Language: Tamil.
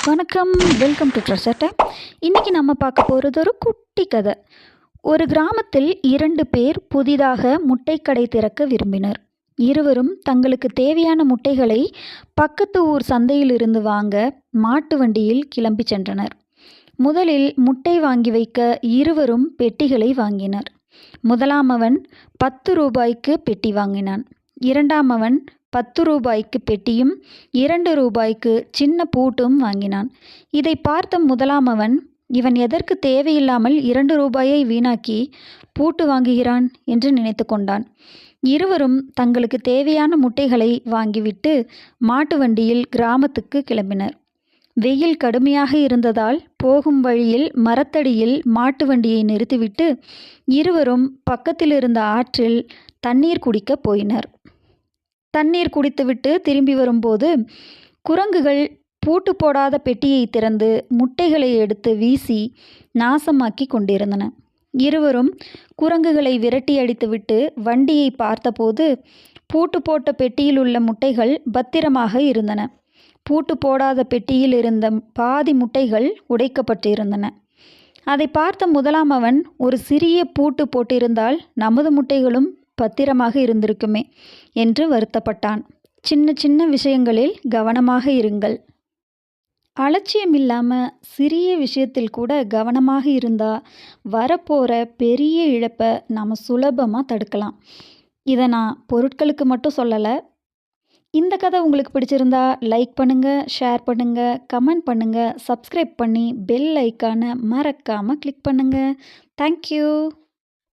வணக்கம். Welcome to treasure time. இன்றைக்கி நம்ம பார்க்க போகிறது ஒரு குட்டி கதை. ஒரு கிராமத்தில் 2 பேர் புதிதாக முட்டைக்கடை திறக்க விரும்பினர். இருவரும் தங்களுக்கு தேவையான முட்டைகளை பக்கத்து ஊர் சந்தையிலிருந்து வாங்க மாட்டு வண்டியில் கிளம்பி சென்றனர். முதலில் முட்டை வாங்கி வைக்க இருவரும் பெட்டிகளை வாங்கினர். முதலாமவன் 10 ரூபாய்க்கு பெட்டி வாங்கினான். இரண்டாமவன் 10 ரூபாய்க்கு பெட்டியும் 2 ரூபாய்க்கு சின்ன பூட்டும் வாங்கினான். இதை பார்த்த முதலாமவன், இவன் எதற்கு தேவையில்லாமல் 2 ரூபாயை வீணாக்கி பூட்டு வாங்குகிறான் என்று நினைத்து கொண்டான். இருவரும் தங்களுக்கு தேவையான முட்டைகளை வாங்கிவிட்டு மாட்டு வண்டியில் கிராமத்துக்கு கிளம்பினர். வெயில் கடுமையாக இருந்ததால் போகும் வழியில் மரத்தடியில் மாட்டு வண்டியை நிறுத்திவிட்டு இருவரும் பக்கத்தில் இருந்த ஆற்றில் தண்ணீர் குடிக்கப் போயினர். தண்ணீர் குடித்துவிட்டு திரும்பி வரும்போது குரங்குகள் பூட்டு போடாத பெட்டியை திறந்து முட்டைகளை எடுத்து வீசி நாசமாக்கி கொண்டிருந்தன. இருவரும் குரங்குகளை விரட்டி அடித்துவிட்டு வண்டியை பார்த்தபோது பூட்டு போட்ட பெட்டியில் உள்ள முட்டைகள் பத்திரமாக இருந்தன. பூட்டு போடாத பெட்டியில் இருந்த பாதி முட்டைகள் உடைக்கப்பட்டிருந்தன. அதை பார்த்த முதலாமவன், ஒரு சிறிய பூட்டு போட்டிருந்தால் நமது முட்டைகளும் பத்திரமாக இருந்திருக்குமே என்று வருத்தப்பட்டான். சின்ன சின்ன விஷயங்களில் கவனமாக இருங்கள். அலட்சியம் இல்லாமல் சிறிய விஷயத்தில் கூட கவனமாக இருந்தால் வரப்போகிற பெரிய இழப்பை நாம் சுலபமாக தடுக்கலாம். இதை நான் பொருட்களுக்கு மட்டும் சொல்லலை. இந்த கதை உங்களுக்கு பிடிச்சிருந்தா லைக் பண்ணுங்கள், ஷேர் பண்ணுங்கள், கமெண்ட் பண்ணுங்கள், சப்ஸ்கிரைப் பண்ணி பெல் ஐக்கானை மறக்காமல் கிளிக் பண்ணுங்கள். தேங்க்யூ.